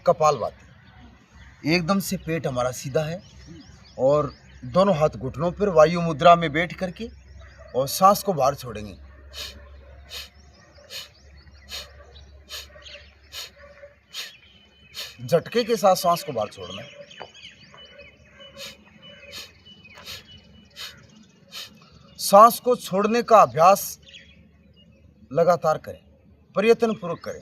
कपालभाति। एकदम से पेट हमारा सीधा है और दोनों हाथ घुटनों पर वायु मुद्रा में बैठ करके और सांस को बाहर छोड़ेंगे। झटके के साथ सांस को बाहर छोड़ना है। सांस को छोड़ने का अभ्यास लगातार करें, प्रयत्न पूर्वक करें,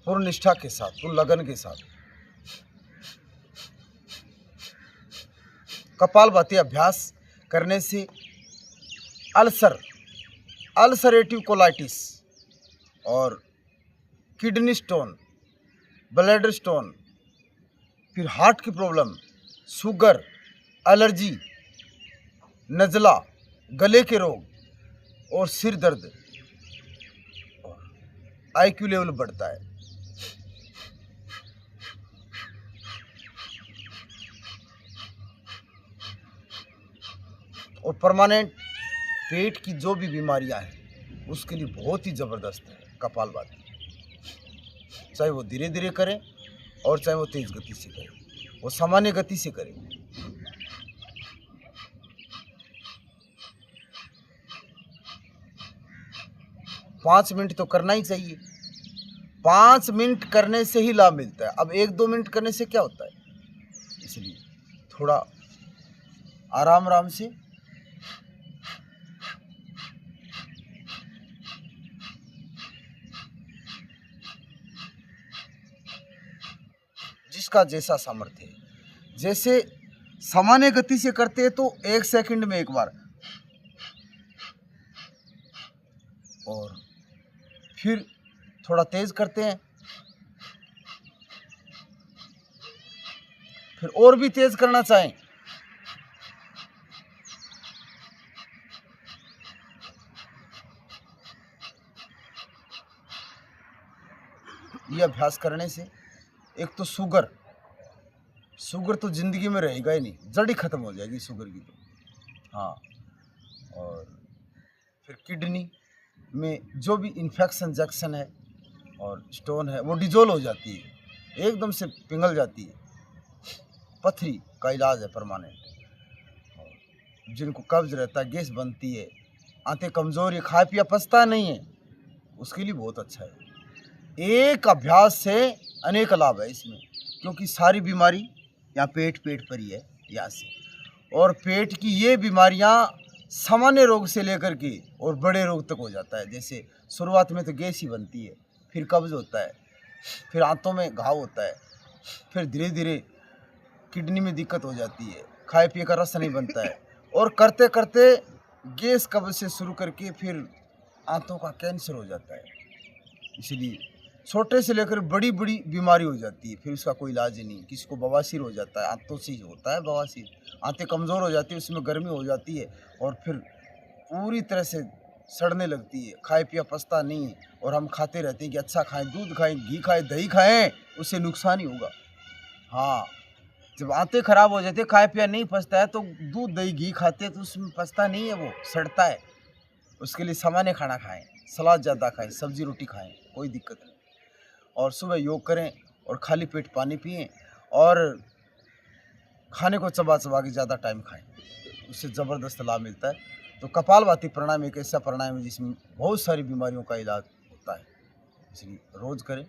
पूर्ण निष्ठा के साथ, पूर्ण लगन के साथ। कपालभाति अभ्यास करने से अल्सरेटिव कोलाइटिस और किडनी स्टोन, ब्लैडर स्टोन, फिर हार्ट की प्रॉब्लम, शुगर, एलर्जी, नज़ला, गले के रोग और सिर दर्द, आईक्यू लेवल बढ़ता है। और परमानेंट पेट की जो भी बीमारियां हैं उसके लिए बहुत ही ज़बरदस्त है कपालभाति। चाहे वो धीरे धीरे करें और चाहे वो तेज गति से करें, वो सामान्य गति से करें। पाँच मिनट तो करना ही चाहिए। 5 मिनट करने से ही लाभ मिलता है। अब 1-2 मिनट करने से क्या होता है, इसलिए थोड़ा आराम आराम से जिसका जैसा सामर्थ्य है। जैसे सामान्य गति से करते हैं तो 1 सेकंड में एक बार, और फिर थोड़ा तेज करते हैं, फिर और भी तेज करना चाहें ये अभ्यास करने से एक तो शुगर तो जिंदगी में रहेगा ही नहीं, जड़ ही खत्म हो जाएगी शुगर की तो। हाँ, और फिर किडनी में जो भी इन्फेक्शन जैक्शन है और स्टोन है वो डिजोल्व हो जाती है, एकदम से पिघल जाती है। पथरी का इलाज है परमानेंट। जिनको कब्ज रहता है, गैस बनती है, आंतें कमज़ोर है, खाया पिया पचता नहीं है, उसके लिए बहुत अच्छा है। एक अभ्यास से अनेक लाभ है इसमें, क्योंकि सारी बीमारी यहाँ पेट पर ही है यहाँ से। और पेट की ये बीमारियाँ सामान्य रोग से लेकर के और बड़े रोग तक हो जाता है। जैसे शुरुआत में तो गैस ही बनती है, फिर कब्ज होता है, फिर आंतों में घाव होता है, फिर धीरे धीरे किडनी में दिक्कत हो जाती है, खाए पिए का रस नहीं बनता है, और करते करते गैस कब्ज से शुरू करके फिर आंतों का कैंसर हो जाता है। इसलिए छोटे से लेकर बड़ी बड़ी बीमारी हो जाती है, फिर उसका कोई इलाज ही नहीं। किसी को बवासीर हो जाता है, आंतों से ही होता है बवासीर, आंतें कमज़ोर हो जाती है, उसमें गर्मी हो जाती है और फिर पूरी तरह से सड़ने लगती है, खाए पिया पचता नहीं है। और हम खाते रहते हैं कि अच्छा खाएं, दूध खाएं, घी खाएं, दही खाएं, उससे नुकसान ही होगा। हाँ, जब आंतें खराब हो जाती है, खाए पिया नहीं पचता है, तो दूध दही घी खाते हैं तो उसमें पचता नहीं है, वो सड़ता है। उसके लिए सामान्य खाना खाएं, सलाद ज़्यादा खाएं, सब्जी रोटी खाएं, कोई दिक्कत नहीं। और सुबह योग करें और खाली पेट पानी पिएं और खाने को चबा चबा के ज़्यादा टाइम खाएं, उससे ज़बरदस्त लाभ मिलता है। तो कपालभाति प्राणायाम एक ऐसा प्राणायाम है जिसमें बहुत सारी बीमारियों का इलाज होता है, इसलिए रोज़ करें।